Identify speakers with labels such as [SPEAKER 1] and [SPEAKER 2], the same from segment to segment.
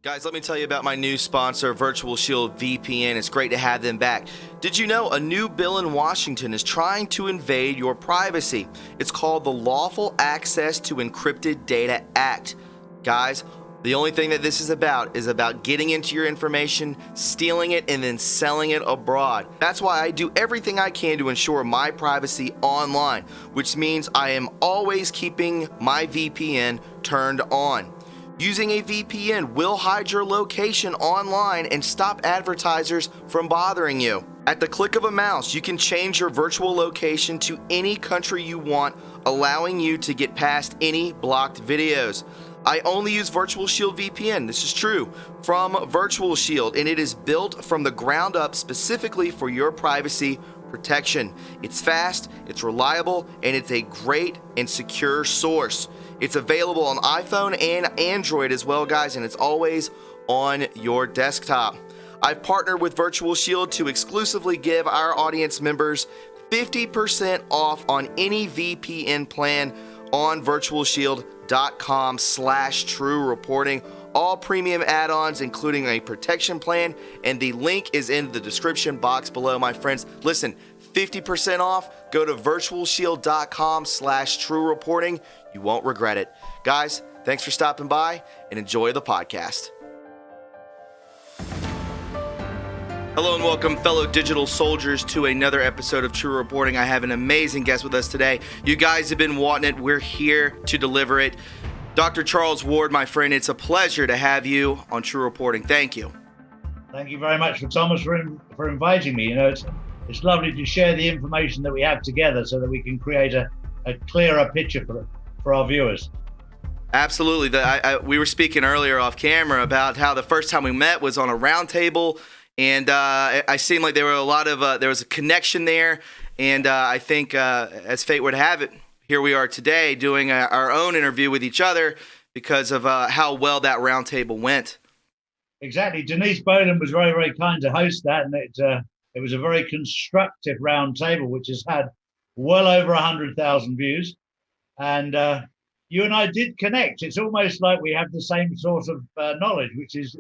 [SPEAKER 1] Guys, let me tell you about my new sponsor, Virtual Shield VPN. It's great to have them back. Did you know a new bill in Washington is trying to invade your privacy? It's called the Lawful Access to Encrypted Data Act. Guys, the only thing that this is about getting into your information, stealing it, and then selling it abroad. That's why I do everything I can to ensure my privacy online, which means I am always keeping my VPN turned on. Using a VPN will hide your location online and stop advertisers from bothering you. At the click of a mouse, you can change your virtual location to any country you want, allowing you to get past any blocked videos. I only use Virtual Shield VPN, this is true, from Virtual Shield, and it is built from the ground up specifically for your privacy protection. It's fast, it's reliable, and it's a great and secure source. It's available on iPhone and Android as well, guys, and it's always on your desktop. I've partnered with Virtual Shield to exclusively give our audience members 50% off on any VPN plan on virtualshield.com/TRUreporting. All premium add-ons, including a protection plan, and the link is in the description box below, my friends. Listen, 50% off. Go to virtualshield.com/TRUreporting. You won't regret it. Guys, thanks for stopping by and enjoy the podcast. Hello and welcome, fellow digital soldiers, to another episode of True Reporting. I have an amazing guest with us today. You guys have been wanting it. We're here to deliver it. Dr. Charles Ward, my friend, it's a pleasure to have you on True Reporting. Thank you.
[SPEAKER 2] Thank you very much, Thomas, for inviting me. You know, it's lovely to share the information that we have together so that we can create a clearer picture for our viewers.
[SPEAKER 1] Absolutely. We were speaking earlier off camera about how the first time we met was on a round table, and I seemed like there was a connection there, and I think as fate would have it, here we are today doing our own interview with each other because of how well that round table went.
[SPEAKER 2] Exactly. Denise Boland was very, very kind to host that, and it was a very constructive round table, which has had well over 100,000 views. And you and I did connect. It's almost like we have the same sort of knowledge, which is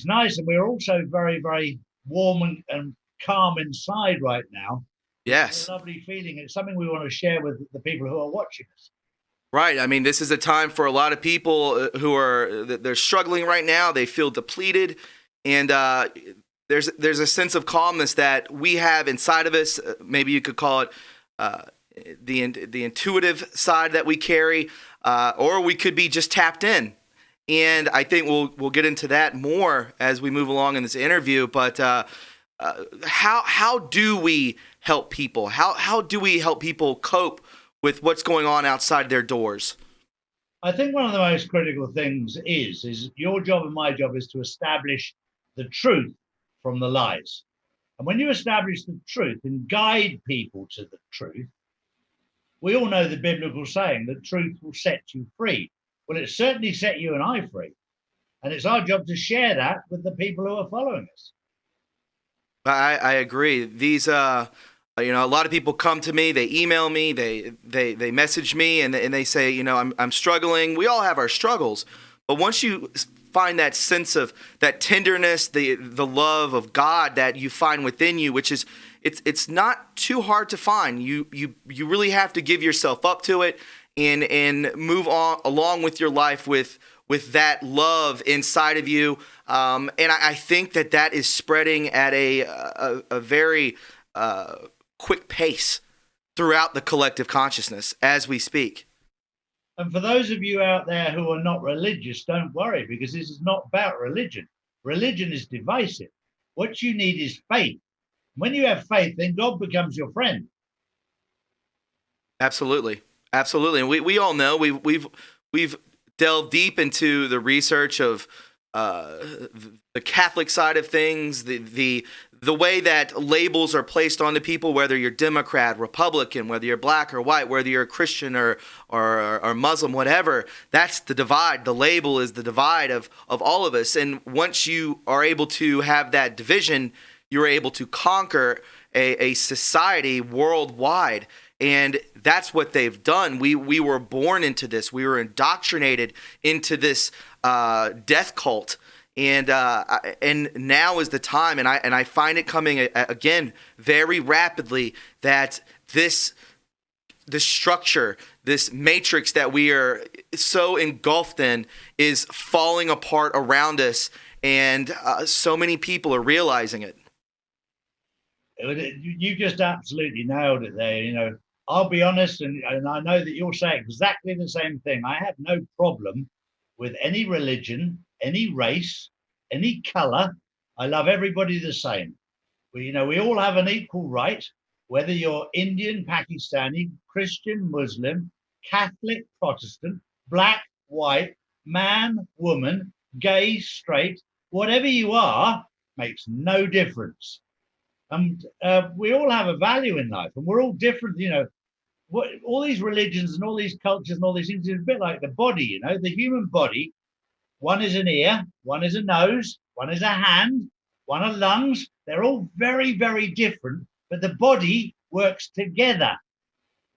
[SPEAKER 2] nice. And we're also very, very warm and calm inside right now.
[SPEAKER 1] Yes.
[SPEAKER 2] It's a lovely feeling. It's something we want to share with the people who are watching us.
[SPEAKER 1] Right. I mean, this is a time for a lot of people they're struggling right now. They feel depleted. And there's a sense of calmness that we have inside of us. Maybe you could call it the intuitive side that we carry, or we could be just tapped in. And I think we'll get into that more as we move along in this interview. But how do we help people? How do we help people cope with what's going on outside their doors?
[SPEAKER 2] I think one of the most critical things is your job and my job is to establish the truth from the lies. And when you establish the truth and guide people to the truth, we all know the biblical saying that truth will set you free. Well, it certainly set you and I free. And it's our job to share that with the people who are following us.
[SPEAKER 1] I agree. These, a lot of people come to me, they email me, they message me, and they say, I'm struggling. We all have our struggles, but once you find that sense of that tenderness, the love of God that you find within you, which is, it's not too hard to find. You really have to give yourself up to it and move on along with your life with that love inside of you. And I think that is spreading at a very quick pace throughout the collective consciousness as we speak.
[SPEAKER 2] And for those of you out there who are not religious, don't worry, because this is not about religion. Religion is divisive. What you need is faith. When you have faith, then God becomes your friend.
[SPEAKER 1] Absolutely. And we all know we've delved deep into the research of the Catholic side of things, the way that labels are placed onto people, whether you're Democrat, Republican, whether you're black or white, whether you're a Christian or Muslim, whatever. That's the divide. The label is the divide of all of us. And once you are able to have that division, you're able to conquer a society worldwide. And that's what they've done. We were born into this. We were indoctrinated into this death cult. And now is the time, and I find it coming again very rapidly, that this structure, this matrix that we are so engulfed in, is falling apart around us, and so many people are realizing it.
[SPEAKER 2] You just absolutely nailed it there. I'll be honest, and I know that you'll say exactly the same thing. I have no problem with any religion, any race, any color. I love everybody the same. We all have an equal right, whether you're Indian, Pakistani, Christian, Muslim, Catholic, Protestant, black, white, man, woman, gay, straight, whatever you are, makes no difference. And we all have a value in life, and we're all different. All these religions and all these cultures and all these things is a bit like the body. The human body. One is an ear, one is a nose, one is a hand, one are lungs. They're all very, very different, but the body works together.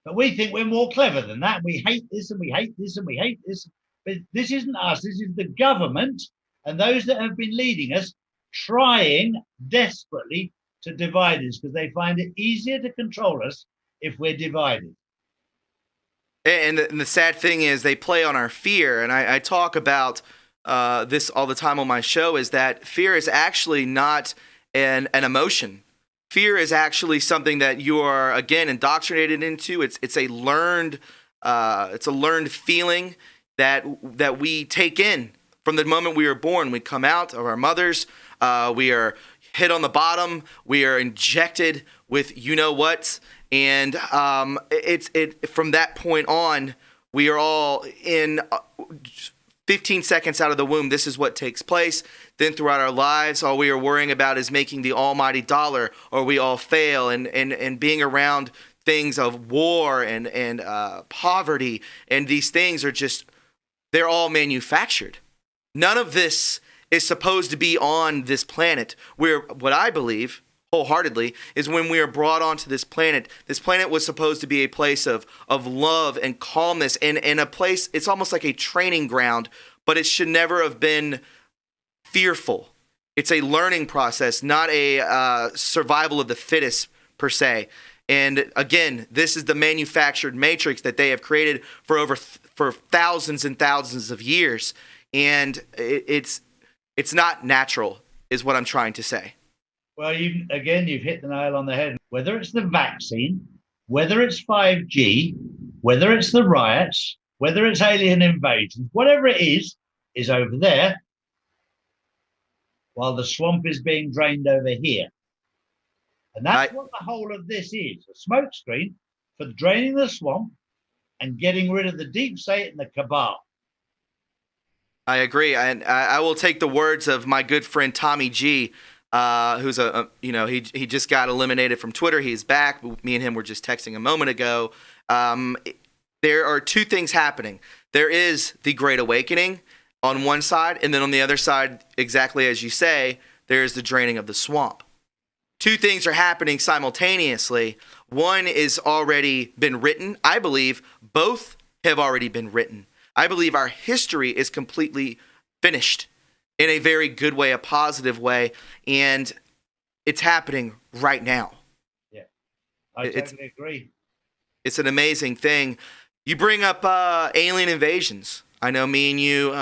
[SPEAKER 2] But we think we're more clever than that. We hate this and we hate this and we hate this. But this isn't us. This is the government and those that have been leading us, trying desperately to divide us, because they find it easier to control us if we're divided.
[SPEAKER 1] And the sad thing is, they play on our fear. And I talk about this all the time on my show, is that fear is actually not an emotion. Fear is actually something that you are, again, indoctrinated into. It's a learned feeling that we take in from the moment we are born. We come out of our mothers. We are hit on the bottom. We are injected with what, and from that point on, we are all in 15 seconds out of the womb. This is what takes place. Then throughout our lives, all we are worrying about is making the almighty dollar, or we all fail, and being around things of war and poverty, and these things are they're all manufactured. None of this is supposed to be on this planet. What I believe wholeheartedly is, when we are brought onto this planet was supposed to be a place of love and calmness, and a place, it's almost like a training ground, but it should never have been fearful. It's a learning process, not a survival of the fittest per se. And again, this is the manufactured matrix that they have created for thousands and thousands of years, and it's not natural, is what I'm trying to say.
[SPEAKER 2] Well, you've hit the nail on the head. Whether it's the vaccine, whether it's 5G, whether it's the riots, whether it's alien invasions, whatever it is over there, while the swamp is being drained over here. And that's what the whole of this is, a smokescreen for draining the swamp and getting rid of the deep state and the cabal.
[SPEAKER 1] I agree, and I will take the words of my good friend Tommy G, who's he just got eliminated from Twitter. He's back. Me and him were just texting a moment ago. There are two things happening. There is the Great Awakening on one side, and then on the other side, exactly as you say, there is the draining of the swamp. Two things are happening simultaneously. One is already been written. I believe both have already been written. I believe our history is completely finished in a very good way, a positive way, and it's happening right now.
[SPEAKER 2] Yeah, I totally agree.
[SPEAKER 1] It's an amazing thing. You bring up alien invasions. I know me and you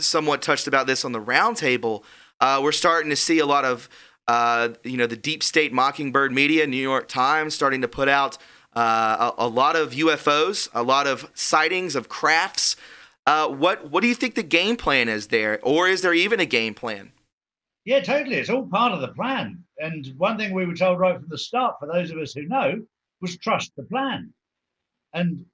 [SPEAKER 1] somewhat touched about this on the roundtable. We're starting to see a lot of, the deep state Mockingbird media, New York Times, starting to put out a lot of UFOs, a lot of sightings of crafts. What do you think the game plan is there, or is there even a game plan?
[SPEAKER 2] Yeah, totally. It's all part of the plan. And one thing we were told right from the start, for those of us who know, was trust the plan. And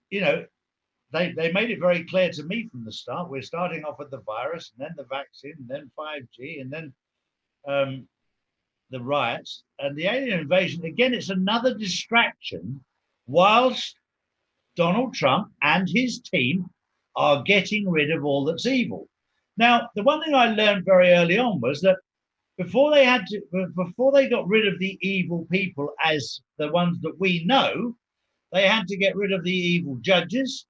[SPEAKER 2] they made it very clear to me from the start. We're starting off with the virus, and then the vaccine, and then 5G, and then the riots and the alien invasion. Again, it's another distraction whilst Donald Trump and his team are getting rid of all that's evil. Now, the one thing I learned very early on was that before they got rid of the evil people as the ones that we know, they had to get rid of the evil judges,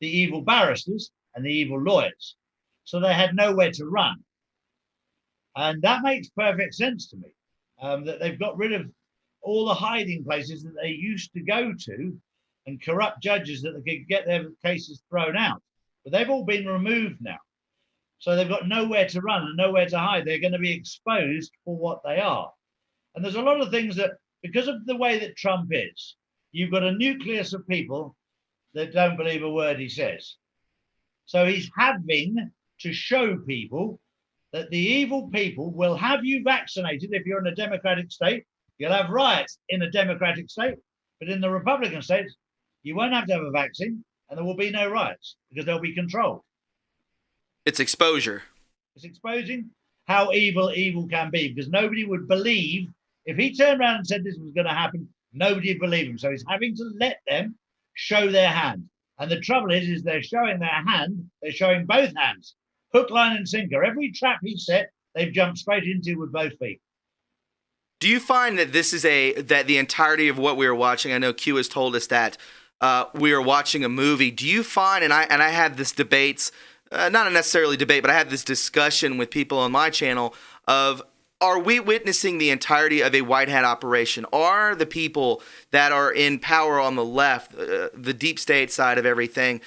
[SPEAKER 2] the evil barristers, and the evil lawyers. So they had nowhere to run. And that makes perfect sense to me, that they've got rid of all the hiding places that they used to go to and corrupt judges that they could get their cases thrown out. But they've all been removed now. So they've got nowhere to run and nowhere to hide. They're going to be exposed for what they are. And there's a lot of things that, because of the way that Trump is, you've got a nucleus of people that don't believe a word he says. So he's having to show people that the evil people will have you vaccinated if you're in a democratic state. You'll have riots in a democratic state. But in the Republican states, you won't have to have a vaccine and there will be no riots because they'll be controlled.
[SPEAKER 1] It's exposure.
[SPEAKER 2] It's exposing how evil can be, because nobody would believe if he turned around and said this was going to happen. Nobody would believe him. So he's having to let them show their hand. And the trouble is they're showing their hand. They're showing both hands, hook, line, and sinker. Every trap he set, they've jumped straight into with both feet.
[SPEAKER 1] Do you find that this is that the entirety of what we were watching? I know Q has told us that we are watching a movie. Do you find, and I had this debates. Not a necessarily debate, but I had this discussion with people on my channel of, are we witnessing the entirety of a white hat operation? Are the people that are in power on the left, the deep state side of everything,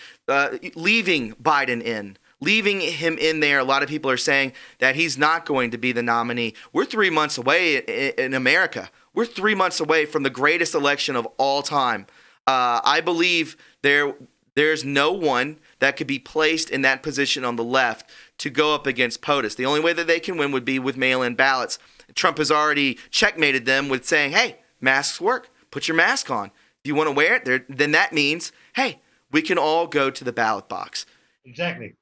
[SPEAKER 1] leaving Biden in, leaving him in there? A lot of people are saying that he's not going to be the nominee. We're 3 months away in America. We're 3 months away from the greatest election of all time. I believe there's no one that could be placed in that position on the left to go up against POTUS. The only way that they can win would be with mail-in ballots. Trump has already checkmated them with saying, hey, masks work. Put your mask on. If you want to wear it, then that means, hey, we can all go to the ballot box.
[SPEAKER 2] Exactly.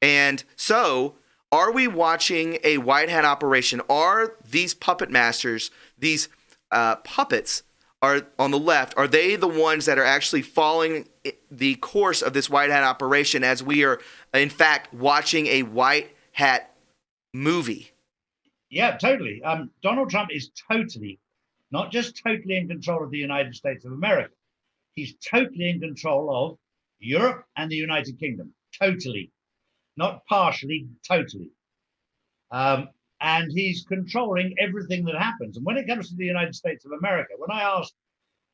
[SPEAKER 1] And so, are we watching a white hat operation? Are these puppet masters, these puppets, are on the left, are they the ones that are actually following the course of this white hat operation as we are, in fact, watching a white hat movie?
[SPEAKER 2] Yeah, totally. Donald Trump is totally, not just totally in control of the United States of America. He's totally in control of Europe and the United Kingdom. Totally. Not partially, totally. And he's controlling everything that happens. And when it comes to the United States of America, when I asked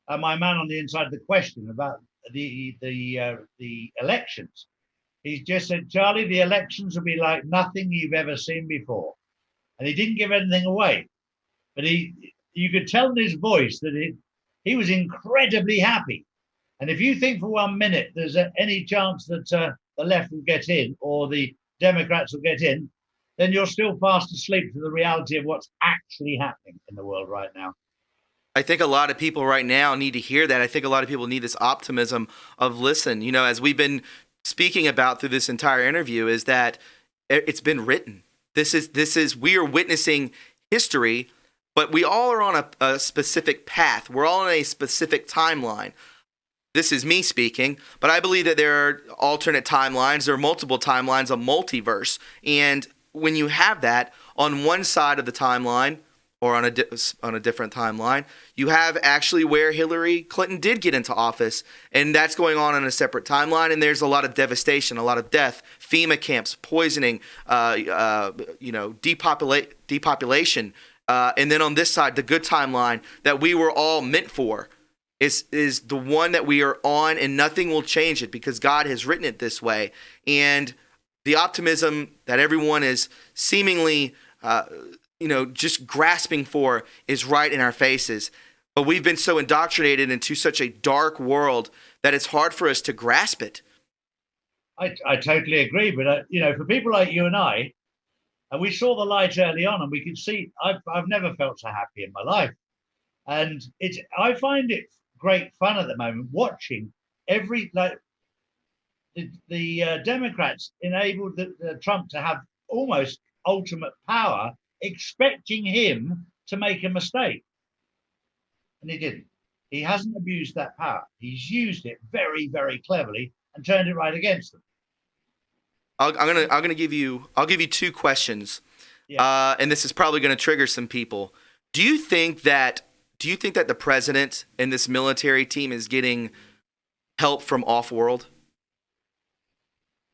[SPEAKER 2] my man on the inside the question about the elections, he just said, Charlie, the elections will be like nothing you've ever seen before. And he didn't give anything away. But you could tell in his voice that he was incredibly happy. And if you think for 1 minute there's any chance that the left will get in or the Democrats will get in, then you're still fast asleep to the reality of what's actually happening in the world right now.
[SPEAKER 1] I think a lot of people right now need to hear that. I think a lot of people need this optimism of, listen, as we've been speaking about through this entire interview, is that it's been written. We are witnessing history, but we all are on a specific path. We're all on a specific timeline. This is me speaking, but I believe that there are alternate timelines. There are multiple timelines, a multiverse. And when you have that on one side of the timeline or on a different timeline, you have actually where Hillary Clinton did get into office, and that's going on a separate timeline, and there's a lot of devastation, a lot of death, FEMA camps, poisoning, depopulation. And then on this side, the good timeline that we were all meant for is the one that we are on, and nothing will change it because God has written it this way. And the optimism that everyone is seemingly, just grasping for is right in our faces. But we've been so indoctrinated into such a dark world that it's hard for us to grasp it.
[SPEAKER 2] I totally agree. But, for people like you and I, we saw the light early on and we could see, I've never felt so happy in my life. And I find it great fun at the moment watching the Democrats enabled Trump to have almost ultimate power, expecting him to make a mistake. And he didn't. He hasn't abused that power. He's used it very, very cleverly and turned it right against them.
[SPEAKER 1] I'll give you two questions.
[SPEAKER 2] Yeah.
[SPEAKER 1] And this is probably going to trigger some people. Do you think that the president and this military team is getting help from off-world?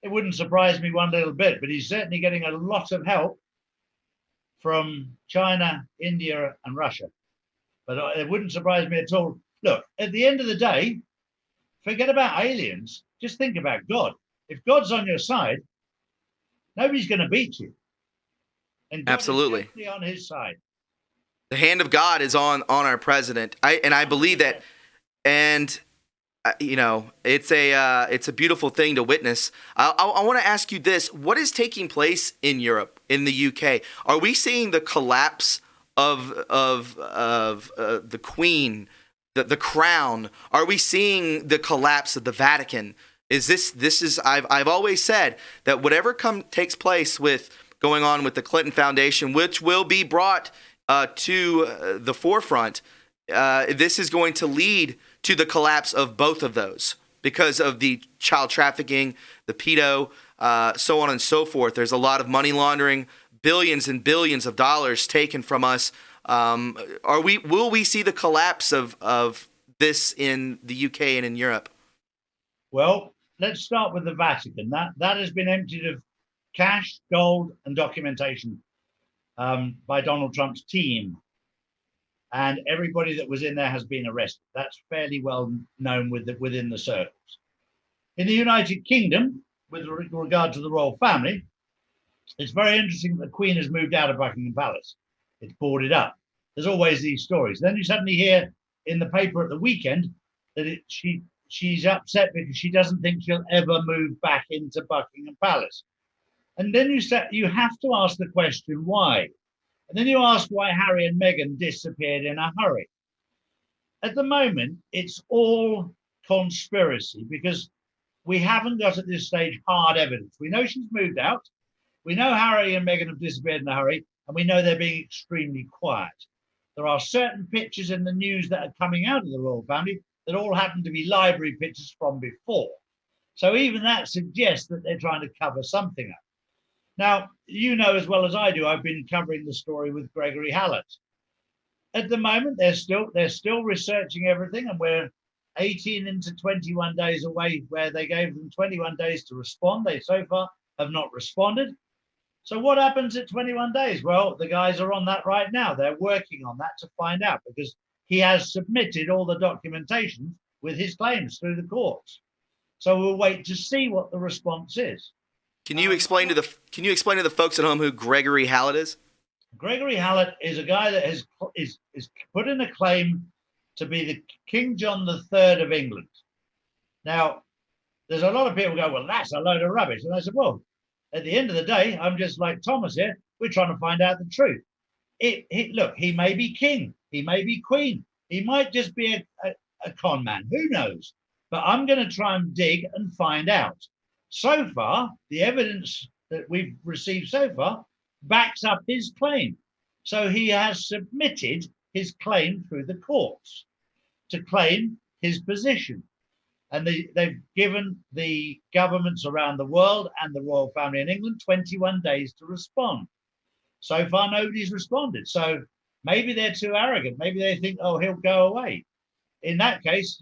[SPEAKER 2] It wouldn't surprise me one little bit, but he's certainly getting a lot of help from China, India, and Russia. But it wouldn't surprise me at all. Look, at the end of the day, forget about aliens. Just think about God. If God's on your side, nobody's going to beat you. And God is
[SPEAKER 1] Absolutely.
[SPEAKER 2] definitely on his side.
[SPEAKER 1] The hand of God is on our president. I believe that, and it's a beautiful thing to witness. I want to ask you this: what is taking place in Europe, in the UK? Are we seeing the collapse of the Queen, the crown? Are we seeing the collapse of the Vatican? This is I've always said that whatever takes place with going on with the Clinton Foundation, which will be brought to the forefront, this is going to lead to the collapse of both of those because of the child trafficking, the pedo, so on and so forth. There's a lot of money laundering, billions and billions of dollars taken from us. Will we see the collapse of this in the UK and in Europe?
[SPEAKER 2] Well, let's start with the Vatican. That has been emptied of cash, gold, and documentation by Donald Trump's team. And everybody that was in there has been arrested. That's fairly well known within the circles. In the United Kingdom, with regard to the royal family, it's very interesting that the Queen has moved out of Buckingham Palace. It's boarded up. There's always these stories. Then you suddenly hear in the paper at the weekend that she's upset because she doesn't think she'll ever move back into Buckingham Palace. And then you have to ask the question, why? And then you ask why Harry and Meghan disappeared in a hurry. At the moment, it's all conspiracy because we haven't got at this stage hard evidence. We know she's moved out. We know Harry and Meghan have disappeared in a hurry, and we know they're being extremely quiet. There are certain pictures in the news that are coming out of the royal family that all happen to be library pictures from before. So even that suggests that they're trying to cover something up. Now, you know as well as I do, I've been covering the story with Gregory Hallett. At the moment, they're still researching everything, and we're 18 into 21 days away, where they gave them 21 days to respond. They so far have not responded. So what happens at 21 days? Well, the guys are on that right now. They're working on that to find out because he has submitted all the documentation with his claims through the courts. So we'll wait to see what the response is.
[SPEAKER 1] Can you explain to the folks at home who Gregory Hallett is?
[SPEAKER 2] Gregory Hallett is a guy that is put in a claim to be the King John III of England. Now, there's a lot of people go, well, that's a load of rubbish. And I said, well, at the end of the day, I'm just like Thomas here. We're trying to find out the truth. Look, he may be king. He may be queen. He might just be a con man. Who knows? But I'm going to try and dig and find out. So far, the evidence that we've received so far backs up his claim. So he has submitted his claim through the courts to claim his position. And they've given the governments around the world and the royal family in England 21 days to respond. So far, nobody's responded. So maybe they're too arrogant. Maybe they think, oh, he'll go away. In that case,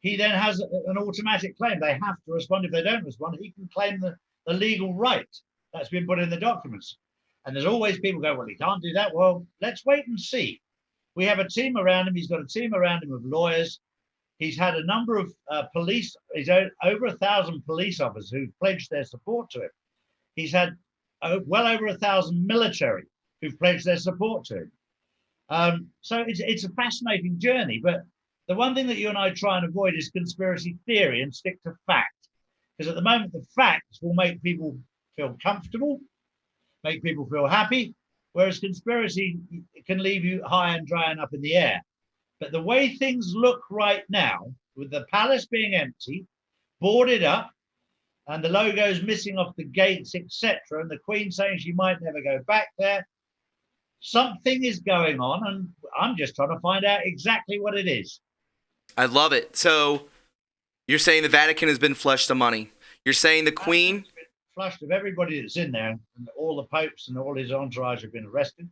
[SPEAKER 2] he then has an automatic claim. They have to respond. If they don't respond, he can claim the legal right that's been put in the documents. And there's always people go, well, he can't do that. Well, let's wait and see. We have a team around him. He's got a team around him of lawyers. He's had a number of police. He's over 1,000 police officers who've pledged their support to him. He's had well over 1,000 military who've pledged their support to him. So it's a fascinating journey. But the one thing that you and I try and avoid is conspiracy theory and stick to fact. Because at the moment, the facts will make people feel comfortable, make people feel happy, whereas conspiracy can leave you high and dry and up in the air. But the way things look right now, with the palace being empty, boarded up, and the logos missing off the gates, etc., and the Queen saying she might never go back there, something is going on, and I'm just trying to find out exactly what it is.
[SPEAKER 1] I love it. So you're saying the Vatican has been flushed of money. You're saying the Queen...
[SPEAKER 2] Flushed of everybody that's in there, and all the popes and all his entourage have been arrested.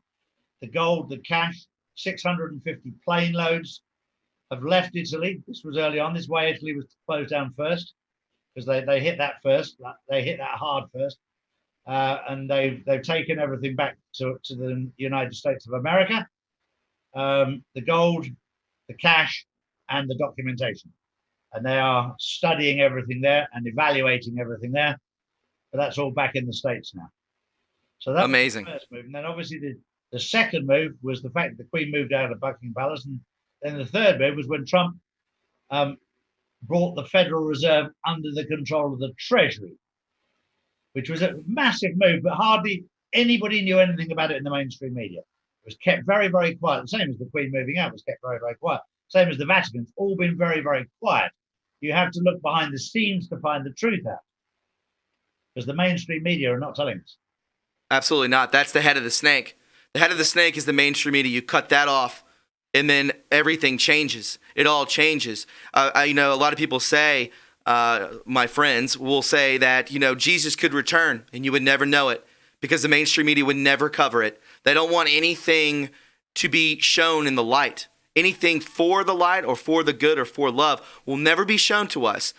[SPEAKER 2] The gold, the cash, 650 plane loads. have left Italy. This was early on. This is why Italy was closed down first, because they hit that first. They hit that hard first. And they've taken everything back to the United States of America, the gold, the cash, and the documentation. And they are studying everything there and evaluating everything there. But that's all back in the States now. So that
[SPEAKER 1] Amazing.
[SPEAKER 2] was the first move. And then obviously the second move was the fact that the Queen moved out of Buckingham Palace. And then the third move was when Trump brought the Federal Reserve under the control of the Treasury, which was a massive move, but hardly anybody knew anything about it in the mainstream media. It was kept very, very quiet. The same as the Queen moving out was kept very, very quiet. Same as the Vatican. It's all been very, very quiet. You have to look behind the scenes to find the truth out, because the mainstream media are not telling us.
[SPEAKER 1] Absolutely not. That's the head of the snake. The head of the snake is the mainstream media. You cut that off, and then everything changes. It all changes. A lot of people say, my friends will say that, Jesus could return and you would never know it because the mainstream media would never cover it. They don't want anything to be shown in the light. Anything for the light or for the good or for love will never be shown to us.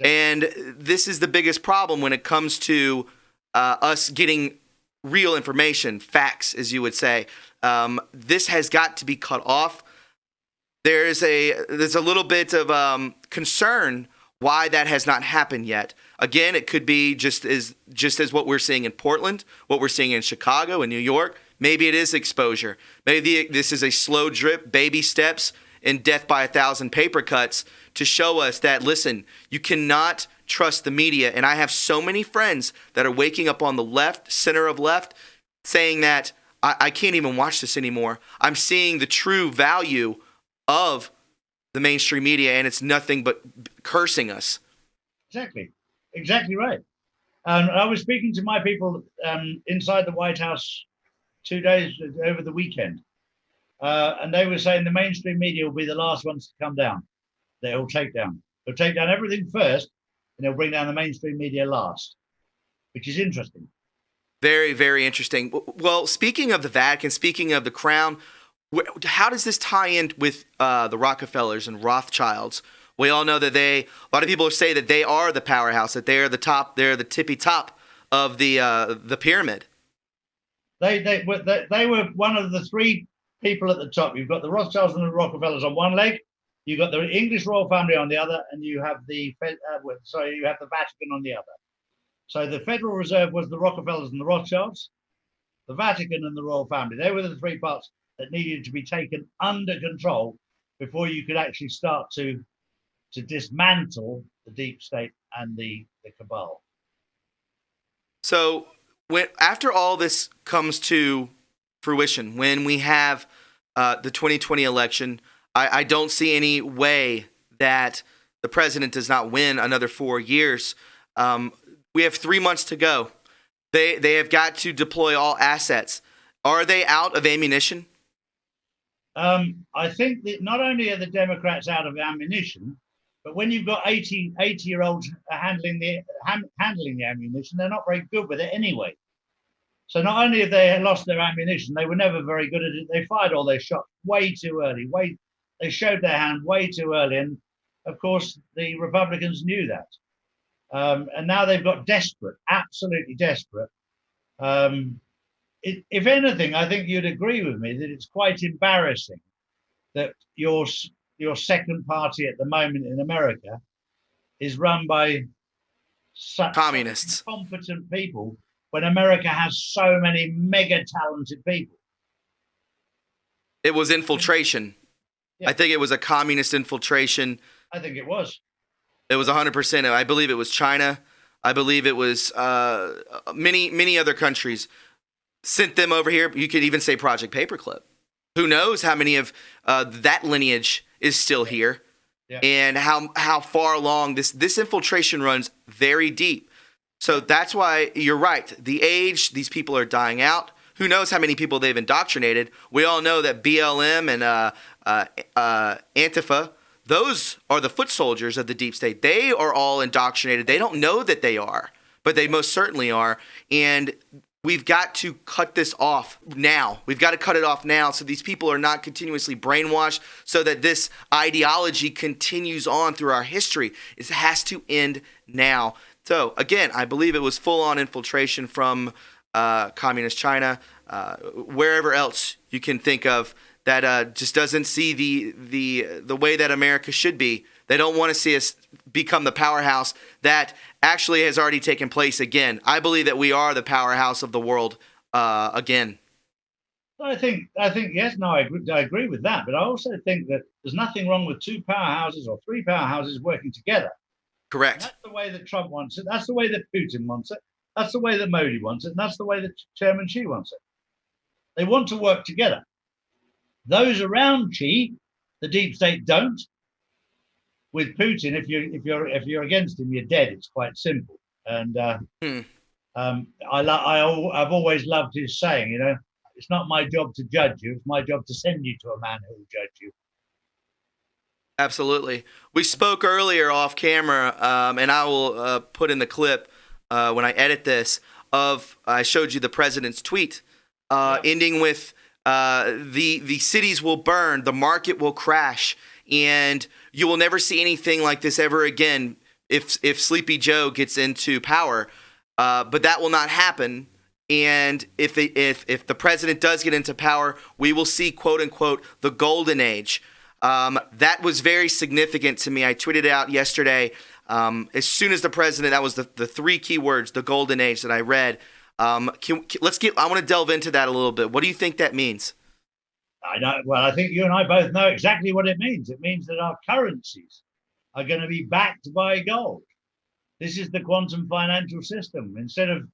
[SPEAKER 1] And this is the biggest problem when it comes to us getting real information, facts, as you would say. This has got to be cut off. There's a little bit of concern why that has not happened yet. Again, it could be just as what we're seeing in Portland, what we're seeing in Chicago and New York. Maybe it is exposure. Maybe this is a slow drip, baby steps, and death by 1,000 paper cuts to show us that, listen, you cannot trust the media. And I have so many friends that are waking up on the left, center of left, saying that I can't even watch this anymore. I'm seeing the true value of the mainstream media, and it's nothing but cursing us.
[SPEAKER 2] Exactly right. I was speaking to my people inside the White House 2 days over the weekend, and they were saying the mainstream media will be the last ones to come down. They'll take down everything first, and they'll bring down the mainstream media last, which is interesting.
[SPEAKER 1] Very, very interesting. Well, speaking of the Vatican, speaking of the crown, how does this tie in with the Rockefellers and Rothschilds? We all know that a lot of people say that they are the powerhouse, that they are the top, they're the tippy top of the pyramid.
[SPEAKER 2] They were one of the three people at the top. You've got the Rothschilds and the Rockefellers on one leg, you've got the English royal family on the other, and you have the Vatican on the other. So the Federal Reserve was the Rockefellers and the Rothschilds, the Vatican and the royal family. They were the three parts that needed to be taken under control before you could actually start to dismantle the deep state and the cabal.
[SPEAKER 1] So after all this comes to fruition, when we have the 2020 election, I don't see any way that the president does not win another 4 years. We have 3 months to go. They have got to deploy all assets. Are they out of ammunition?
[SPEAKER 2] I think that not only are the Democrats out of ammunition, but when you've got 80-year-olds handling the ammunition, they're not very good with it anyway. So not only have they lost their ammunition, they were never very good at it. They fired all their shots way too early. They showed their hand way too early. And of course, the Republicans knew that. And now they've got desperate, absolutely desperate. If anything, I think you'd agree with me that it's quite embarrassing that your second party at the moment in America is run by such
[SPEAKER 1] communists,
[SPEAKER 2] competent people, when America has so many mega talented people.
[SPEAKER 1] It was infiltration. Yeah. I think it was a communist infiltration.
[SPEAKER 2] I think it was.
[SPEAKER 1] It was 100%. I believe it was China. I believe it was many other countries sent them over here. You could even say Project Paperclip. Who knows how many of that lineage is still here, and how far along this infiltration runs very deep. So that's why you're right. The age, these people are dying out. Who knows how many people they've indoctrinated? We all know that BLM and Antifa, those are the foot soldiers of the deep state. They are all indoctrinated. They don't know that they are, but they most certainly are. And we've got to cut this off now. We've got to cut it off now so these people are not continuously brainwashed, so that this ideology continues on through our history. It has to end now. So, again, I believe it was full-on infiltration from communist China, wherever else you can think of, that just doesn't see the way that America should be. They don't want to see us become the powerhouse that actually has already taken place again. I believe that we are the powerhouse of the world again.
[SPEAKER 2] I think yes, no, I agree with that. But I also think that there's nothing wrong with two powerhouses or three powerhouses working together.
[SPEAKER 1] Correct.
[SPEAKER 2] And that's the way that Trump wants it. That's the way that Putin wants it. That's the way that Modi wants it. And that's the way that Chairman Xi wants it. They want to work together. Those around Xi, the deep state, don't. With Putin, if you're against him, you're dead. It's quite simple. And I've always loved his saying. You know, it's not my job to judge you. It's my job to send you to a man who will judge you.
[SPEAKER 1] Absolutely. We spoke earlier off camera, and I will put in the clip when I edit this. I showed you the president's tweet, ending with the cities will burn, the market will crash, and you will never see anything like this ever again if Sleepy Joe gets into power. But that will not happen. And if the president does get into power, we will see, quote unquote, the golden age. That was very significant to me. I tweeted out yesterday, as soon as the president, that was the three key words, the golden age, that I read. I want to delve into that a little bit. What do you think that means?
[SPEAKER 2] I know. Well, I think you and I both know exactly what it means. It means that our currencies are going to be backed by gold. This is the quantum financial system. Instead of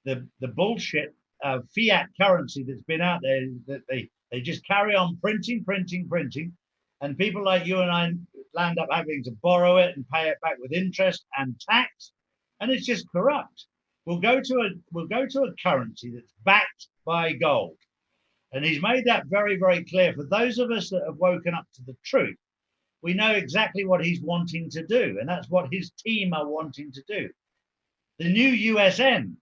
[SPEAKER 2] the bullshit fiat currency that's been out there, that they just carry on printing, and people like you and I land up having to borrow it and pay it back with interest and tax, and it's just corrupt. We'll go to a currency that's backed by gold. And he's made that very, very clear. For those of us that have woken up to the truth, we know exactly what he's wanting to do. And that's what his team are wanting to do. The new USN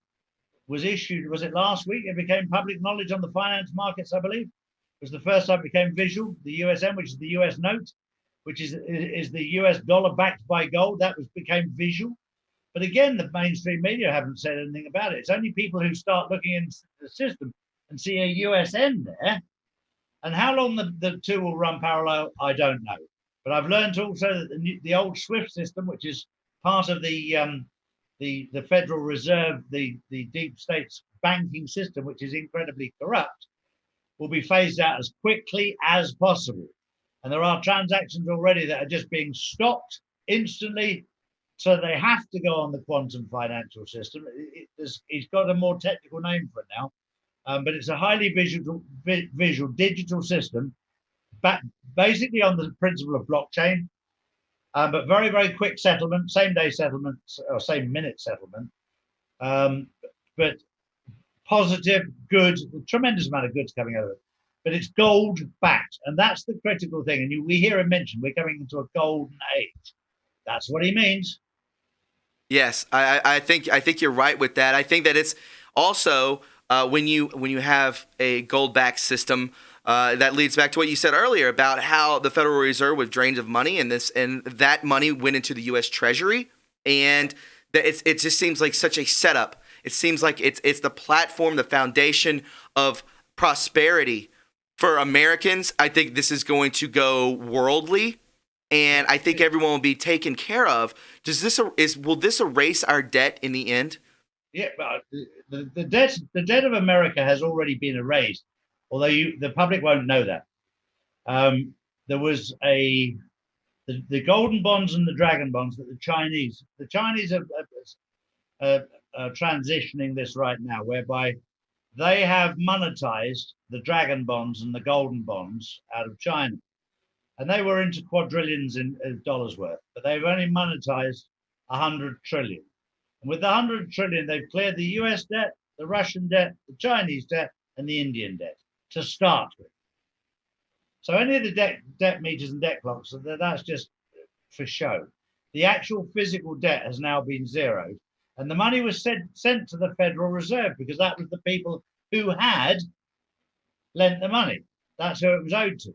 [SPEAKER 2] was issued, was it last week? It became public knowledge on the finance markets, I believe. It was the first time it became visual. The USN, which is the US note, which is the US dollar backed by gold, became visual. But again, the mainstream media haven't said anything about it. It's only people who start looking into the system and see a USN there. And how long the two will run parallel, I don't know. But I've learned also that the old SWIFT system, which is part of the Federal Reserve, the deep state's banking system, which is incredibly corrupt, will be phased out as quickly as possible. And there are transactions already that are just being stopped instantly. So they have to go on the quantum financial system. It's got a more technical name for it now. But it's a highly visual digital system, basically on the principle of blockchain, but very, very quick settlement, same day settlement, or same minute settlement, but positive, good, a tremendous amount of goods coming out of it. But it's gold backed, and that's the critical thing. And we hear him mention we're coming into a golden age. That's what he means.
[SPEAKER 1] Yes, I think you're right with that. I think that it's also when you have a gold-backed system, that leads back to what you said earlier about how the Federal Reserve was drained of money, and that money went into the U.S. Treasury, and it just seems like such a setup. It seems like it's the platform, the foundation of prosperity for Americans. I think this is going to go worldly. And I think everyone will be taken care of. Will this erase our debt in the end?
[SPEAKER 2] Yeah, the debt of America has already been erased, although the public won't know that. There was the golden bonds and the dragon bonds that the Chinese are transitioning this right now, whereby they have monetized the dragon bonds and the golden bonds out of China. And they were into quadrillions in dollars worth, but they've only monetized 100 trillion. And with the 100 trillion, they've cleared the US debt, the Russian debt, the Chinese debt, and the Indian debt to start with. So any of the debt meters and debt clocks, that's just for show. The actual physical debt has now been zeroed, And the money was sent to the Federal Reserve because that was the people who had lent the money. That's who it was owed to.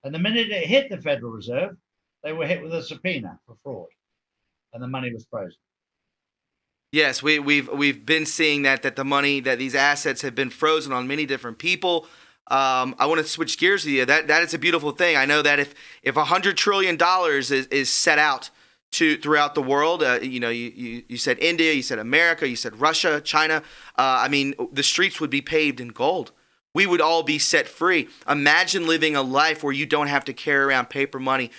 [SPEAKER 2] And the minute it hit the Federal Reserve, they were hit with a subpoena for fraud, and the money was frozen.
[SPEAKER 1] Yes, we've been seeing that the money, that these assets have been frozen on many different people. I want to switch gears with you. That is a beautiful thing. I know that if $100 trillion is set out to throughout the world, you said India, you said America, you said Russia, China. I mean, the streets would be paved in gold. We would all be set free. Imagine living a life where you don't have to carry around paper money,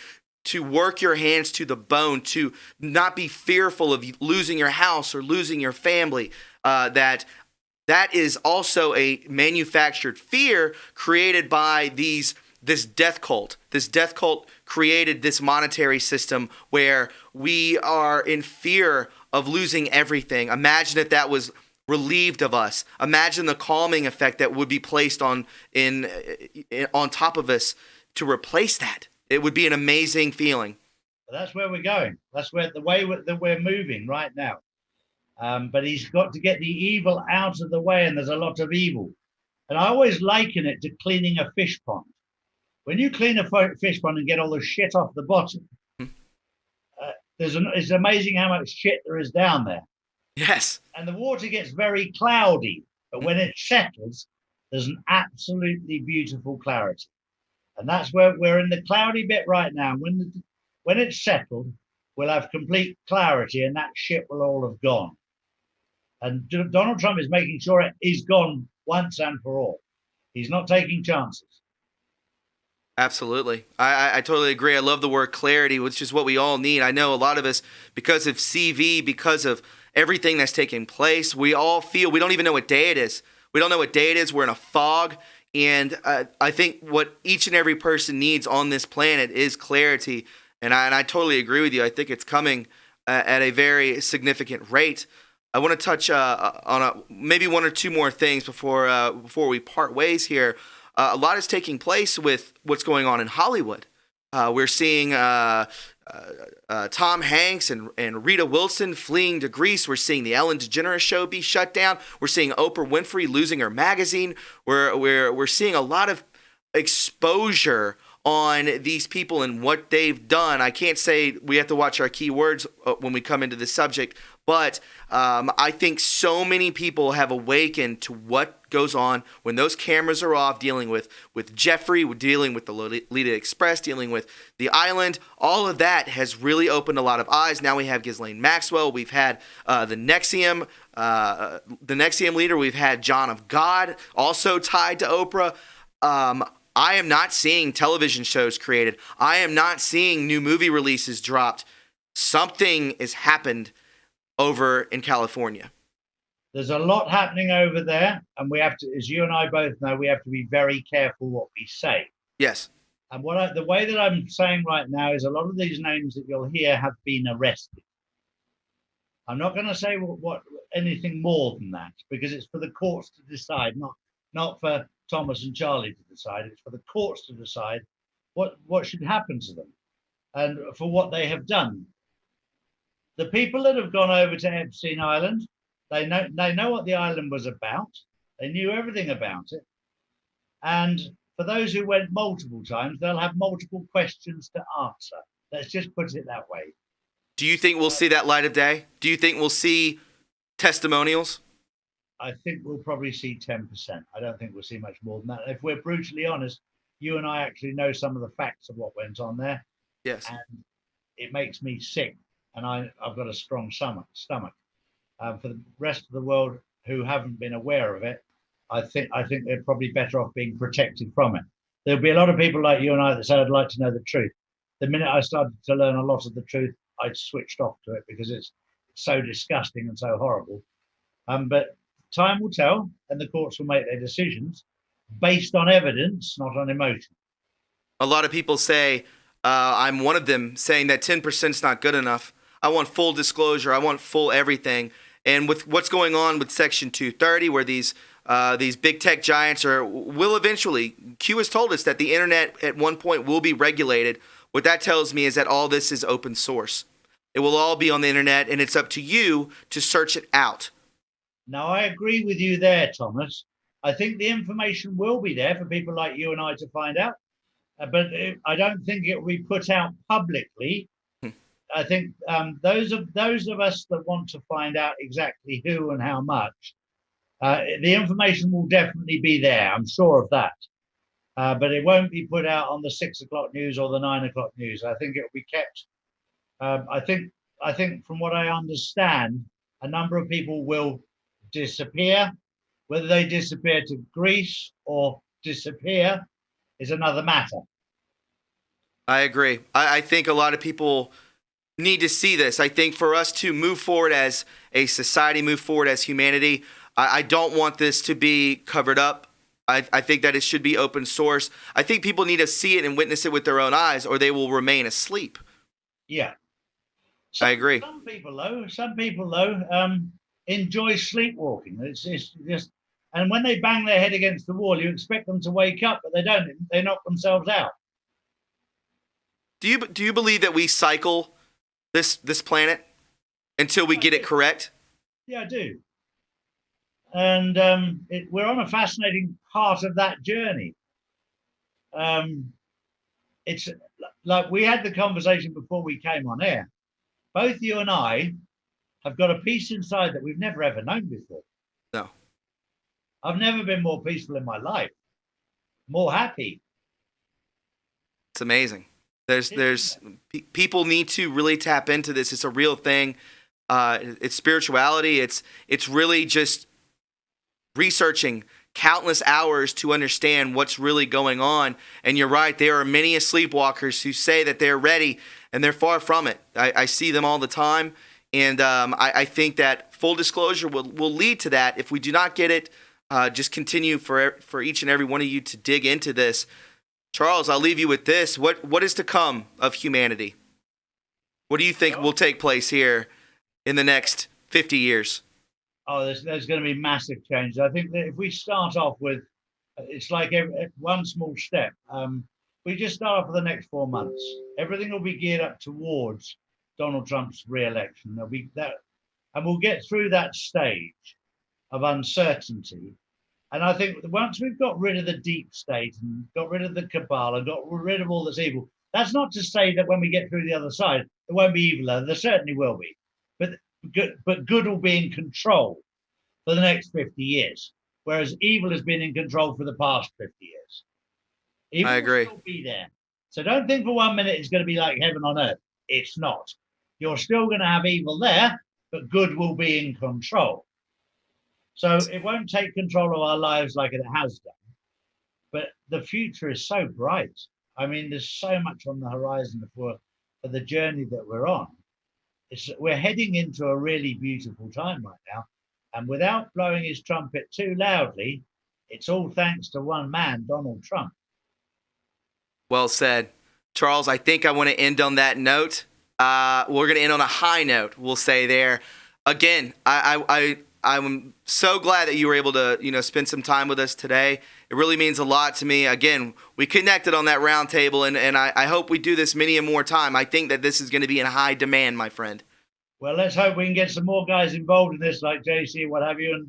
[SPEAKER 1] to work your hands to the bone, to not be fearful of losing your house or losing your family. That is also a manufactured fear created by this death cult. This death cult created this monetary system where we are in fear of losing everything. Imagine if that was relieved of us. Imagine the calming effect that would be placed on top of us to replace that. It would be an amazing feeling.
[SPEAKER 2] That's where we're going. That's where the way that we're moving right now. But he's got to get the evil out of the way, and there's a lot of evil. And I always liken it to cleaning a fish pond. When you clean a fish pond and get all the shit off the bottom, it's amazing how much shit there is down there.
[SPEAKER 1] Yes.
[SPEAKER 2] And the water gets very cloudy, but when it settles, there's an absolutely beautiful clarity. And that's where we're in the cloudy bit right now. When it's settled, we'll have complete clarity, and that shit will all have gone. And Donald Trump is making sure it is gone once and for all. He's not taking chances.
[SPEAKER 1] Absolutely. I totally agree. I love the word clarity, which is what we all need. I know a lot of us, because of CV, because of everything that's taking place, we all feel we don't even know what day it is. We don't know what day it is. We're in a fog. And I think what each and every person needs on this planet is clarity. And I totally agree with you. I think it's coming at a very significant rate. I want to touch on maybe one or two more things before we part ways here. A lot is taking place with what's going on in Hollywood. We're seeing Tom Hanks and Rita Wilson fleeing to Greece. We're seeing the Ellen DeGeneres show be shut down. We're seeing Oprah Winfrey losing her magazine. We're seeing a lot of exposure on these people and what they've done. I can't say we have to watch our key words when we come into this subject, but I think so many people have awakened to what goes on when those cameras are off, dealing with Jeffrey, dealing with the Lolita Express, dealing with the island. All of that has really opened a lot of eyes. Now we have Ghislaine Maxwell. We've had the NXIVM leader. We've had John of God, also tied to Oprah. I am not seeing television shows created. I am not seeing new movie releases dropped. Something has happened over in California.
[SPEAKER 2] There's a lot happening over there, and we have to, as you and I both know, we have to be very careful what we say.
[SPEAKER 1] Yes.
[SPEAKER 2] And the way that I'm saying right now is a lot of these names that you'll hear have been arrested. I'm not going to say what anything more than that, because it's for the courts to decide, not for Thomas and Charlie to decide. It's for the courts to decide what should happen to them and for what they have done. The people that have gone over to Epstein Island, they know what the island was about. They knew everything about it. And for those who went multiple times, they'll have multiple questions to answer. Let's just put it that way.
[SPEAKER 1] Do you think we'll see that light of day? Do you think we'll see testimonials?
[SPEAKER 2] I think we'll probably see 10%. I don't think we'll see much more than that. If we're brutally honest, you and I actually know some of the facts of what went on there.
[SPEAKER 1] Yes.
[SPEAKER 2] And it makes me sick. And I've got a strong stomach. For the rest of the world who haven't been aware of it, I think they're probably better off being protected from it. There'll be a lot of people like you and I that say, I'd like to know the truth. The minute I started to learn a lot of the truth, I switched off to it because it's so disgusting and so horrible. But time will tell, and the courts will make their decisions based on evidence, not on emotion.
[SPEAKER 1] A lot of people say, I'm one of them, saying that 10% is not good enough. I want full disclosure. I want full everything. And with what's going on with Section 230, where these big tech giants will eventually, Q has told us that the internet at one point will be regulated. What that tells me is that all this is open source. It will all be on the internet, and it's up to you to search it out.
[SPEAKER 2] Now, I agree with you there, Thomas. I think the information will be there for people like you and I to find out, but I don't think it will be put out publicly. I think those of us that want to find out exactly who and how much, the information will definitely be there. I'm sure of that. But it won't be put out on the 6 o'clock news or the 9 o'clock news. I think it will be kept. I think from what I understand, a number of people will disappear. Whether they disappear to Greece or disappear is another matter.
[SPEAKER 1] I agree. I think a lot of people need to see this. I think for us to move forward as a society, move forward as humanity, I don't want this to be covered up. I think that it should be open source. I think people need to see it and witness it with their own eyes, or they will remain asleep.
[SPEAKER 2] Yeah.
[SPEAKER 1] I agree.
[SPEAKER 2] Some people though enjoy sleepwalking. It's just, and when they bang their head against the wall, you expect them to wake up, but they don't. They knock themselves out.
[SPEAKER 1] Do you believe that we cycle this planet until we get it correct?
[SPEAKER 2] Yeah, I do. And we're on a fascinating part of that journey. It's like we had the conversation before we came on air. Both you and I have got a peace inside that we've never ever known before.
[SPEAKER 1] No.
[SPEAKER 2] I've never been more peaceful in my life, more happy.
[SPEAKER 1] It's amazing. People need to really tap into this. It's a real thing. It's spirituality. It's really just researching countless hours to understand what's really going on. And you're right, there are many sleepwalkers who say that they're ready, and they're far from it. I see them all the time, and I think that full disclosure will lead to that. If we do not get it, just continue for each and every one of you to dig into this. Charles, I'll leave you with this. What is to come of humanity? What do you think will take place here in the next 50 years?
[SPEAKER 2] Oh, there's going to be massive change. I think that if we start off with, it's like one small step. We just start off for the next 4 months. Everything will be geared up towards Donald Trump's re-election. There'll be that, and we'll get through that stage of uncertainty. And I think once we've got rid of the deep state and got rid of the cabal and got rid of all this evil, that's not to say that when we get through the other side, there won't be evil. There certainly will be. But good will be in control for the next 50 years, whereas evil has been in control for the past 50 years. Evil
[SPEAKER 1] I agree.
[SPEAKER 2] will still be there. So don't think for 1 minute it's going to be like heaven on earth. It's not. You're still going to have evil there, but good will be in control. So it won't take control of our lives like it has done. But the future is so bright. I mean, there's so much on the horizon for the journey that we're on. We're heading into a really beautiful time right now. And without blowing his trumpet too loudly, it's all thanks to one man, Donald Trump.
[SPEAKER 1] Well said. Charles, I think I want to end on that note. We're going to end on a high note, we'll say there. Again, I'm so glad that you were able to, spend some time with us today. It really means a lot to me. Again, we connected on that round table, and I hope we do this many and more time. I think that this is going to be in high demand, my friend.
[SPEAKER 2] Well, let's hope we can get some more guys involved in this, like JC and what have you,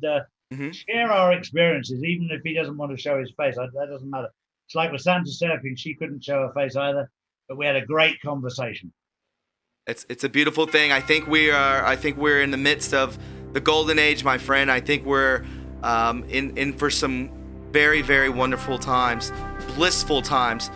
[SPEAKER 2] and share our experiences, even if he doesn't want to show his face. That doesn't matter. It's like with Santa surfing. She couldn't show her face either, but we had a great conversation.
[SPEAKER 1] It's a beautiful thing. I think we're in the midst of the golden age, my friend. I think we're in for some very, very wonderful times, blissful times.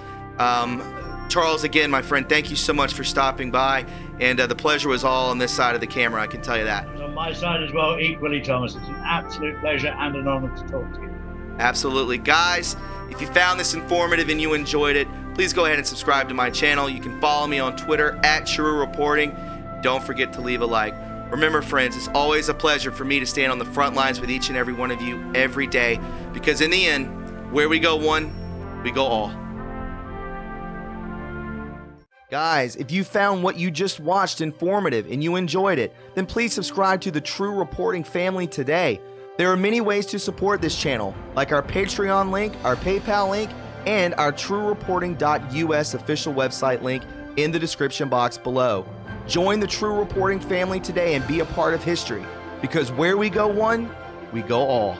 [SPEAKER 1] Charles, again, my friend, thank you so much for stopping by, and the pleasure was all on this side of the camera, I can tell you that.
[SPEAKER 2] It was on my side as well, equally, Thomas. It's an absolute pleasure and an honor to talk to you.
[SPEAKER 1] Absolutely. Guys, if you found this informative and you enjoyed it, please go ahead and subscribe to my channel. You can follow me on Twitter at TRUreporting. Don't forget to leave a like. Remember, friends, it's always a pleasure for me to stand on the front lines with each and every one of you every day, because in the end, where we go one, we go all. Guys, if you found what you just watched informative and you enjoyed it, then please subscribe to the True Reporting family today. There are many ways to support this channel, like our Patreon link, our PayPal link, and our TRUreporting.us official website link in the description box below. Join the True Reporting family today and be a part of history, because where we go one, we go all.